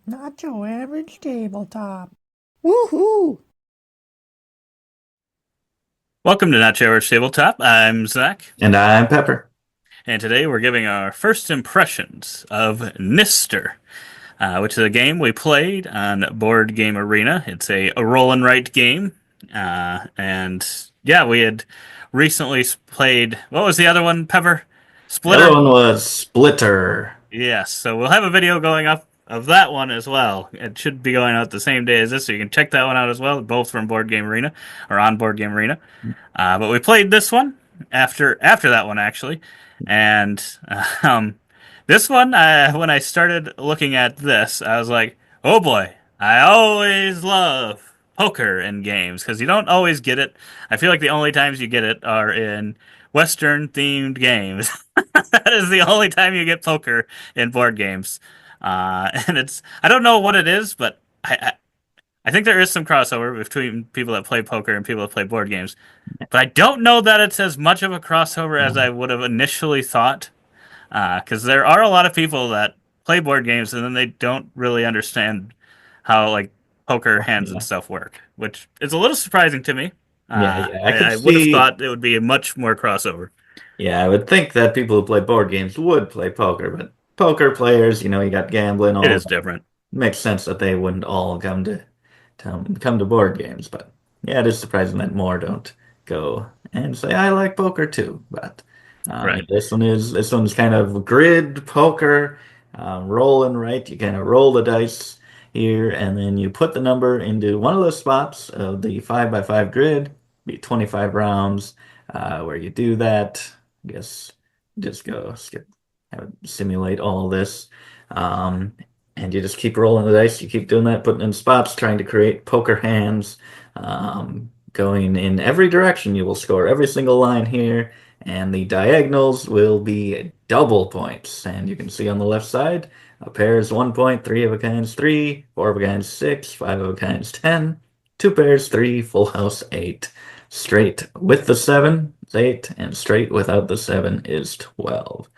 Not your average tabletop. Woohoo! Welcome to Not Your Average Tabletop. I'm Zach, And I'm Pepper. and today we're giving our first impressions of Knister, which is a game we played on Board Game Arena. It's a roll and write game, and yeah, we had recently played. What was the other one, Pepper? The other Splitter. one was Splitter. Yes, so we'll have a video going up of that one as well. It should be going out the same day as this, so you can check that one out as well. Both from Board Game Arena or on Board Game Arena. But we played this one after that one actually, and um, this one when I started looking at this, I was like, oh boy, I always love poker in games because you don't always get it. I feel like the only times you get it are in Western themed games. That is the only time you get poker in board games, and it's I don't know what it is, but I think there is some crossover between people that play poker and people that play board games. But I don't know that it's as much of a crossover as I would have initially thought. Because there are a lot of people that play board games and then they don't really understand how like poker hands and Yeah, stuff work, which is a little surprising to me. yeah. I could I would have see. thought it would be a much more crossover. Yeah, I would think that people who play board games would play poker, but poker players, you got gambling, It all is that. different, Makes sense that they wouldn't all come to board games. But yeah, it is surprising that more don't go and say I like poker too. But right? this one's kind of grid poker, rolling right. You kind of roll the dice here, and then you put the number into one of the spots of the 5 by 5 grid. Be 25 rounds. Where you do that, I guess just go skip, have it simulate all this. Um, and you just keep rolling the dice. You keep doing that, putting in spots, trying to create poker hands, going in every direction. You will score every single line here, and the diagonals will be double points. And you can see on the left side, a pair is 1 point, three of a kind is three, four of a kind is six, five of a kind is 10, two pairs, three, full house, eight. Straight with the seven is eight, and straight without the seven is 12.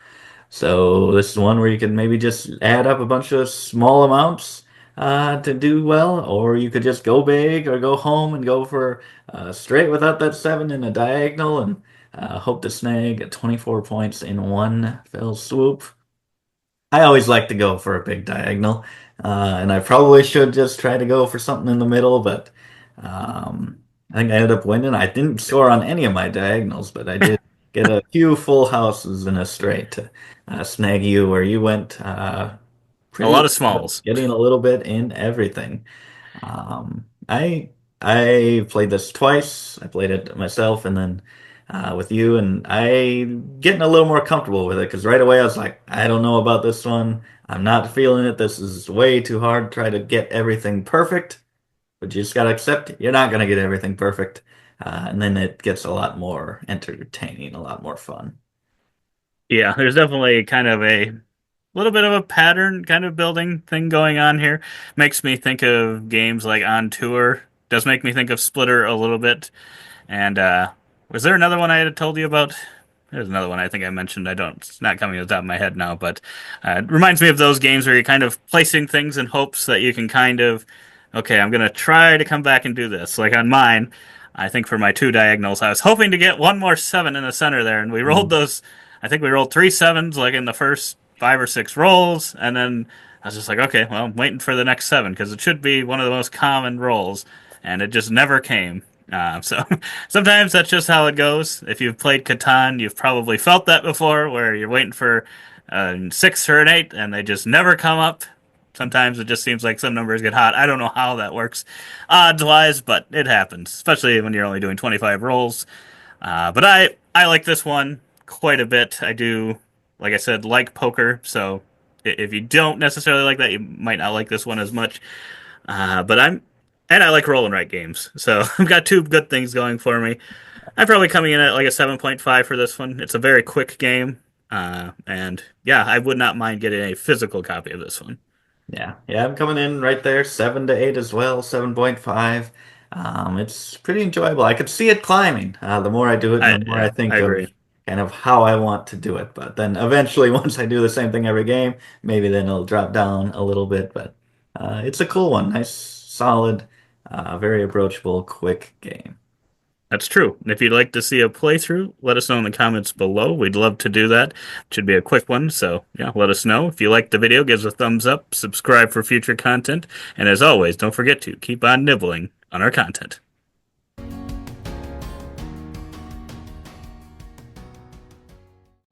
So this is one where you can maybe just add up a bunch of small amounts to do well, or you could just go big or go home and go for straight without that seven in a diagonal and hope to snag 24 points in one fell swoop. I always like to go for a big diagonal, and I probably should just try to go for something in the middle, but I think I ended up winning. I didn't score on any of my diagonals, but I did get a few full houses in a straight to snag you where you went A pretty lot of well, smalls. getting a little bit in everything. Um, I I played this twice. I played it myself and then with you, and I getting a little more comfortable with it because right away I was like, I don't know about this one. I'm not feeling it. This is way too hard to try to get everything perfect. But you just gotta accept you're not gonna get everything perfect, and then it gets a lot more entertaining, a lot more fun. Yeah, there's definitely kind of a little bit of a pattern kind of building thing going on here. Makes me think of games like On Tour. Does make me think of Splitter a little bit. And was there another one I had told you about? There's another one I think I mentioned. I don't. It's not coming to the top of my head now, but it reminds me of those games where you're kind of placing things in hopes that you can kind of, okay, I'm gonna try to come back and do this. Like on mine, I think for my two diagonals, I was hoping to get one more seven in the center there, and we rolled Mm. those. I think we rolled three sevens like in the first five or six rolls, and then I was just like, okay, well, I'm waiting for the next seven because it should be one of the most common rolls, and it just never came. So sometimes that's just how it goes. If you've played Catan, you've probably felt that before, where you're waiting for a six or an eight, and they just never come up. Sometimes it just seems like some numbers get hot. I don't know how that works odds wise, but it happens, especially when you're only doing 25 rolls. But I like this one quite a bit. I do, like I said, like poker. So if you don't necessarily like that, you might not like this one as much. But and I like roll and write games. So I've got two good things going for me. I'm probably coming in at like a 7.5 for this one. It's a very quick game. And yeah, I would not mind getting a physical copy of this one. Yeah, yeah, I'm coming in right there, 7 to 8 as well, 7.5. It's pretty enjoyable. I could see it climbing. The more I do it, and the more I Yeah, I think of agree. kind of how I want to do it. But then eventually, once I do the same thing every game, maybe then it'll drop down a little bit. But It's a cool one. Nice, solid, very approachable, quick game. That's true. And if you'd like to see a playthrough, let us know in the comments below. We'd love to do that. It should be a quick one, so yeah, let us know. If you like the video, give us a thumbs up, subscribe for future content, and as always, don't forget to keep on nibbling on our content.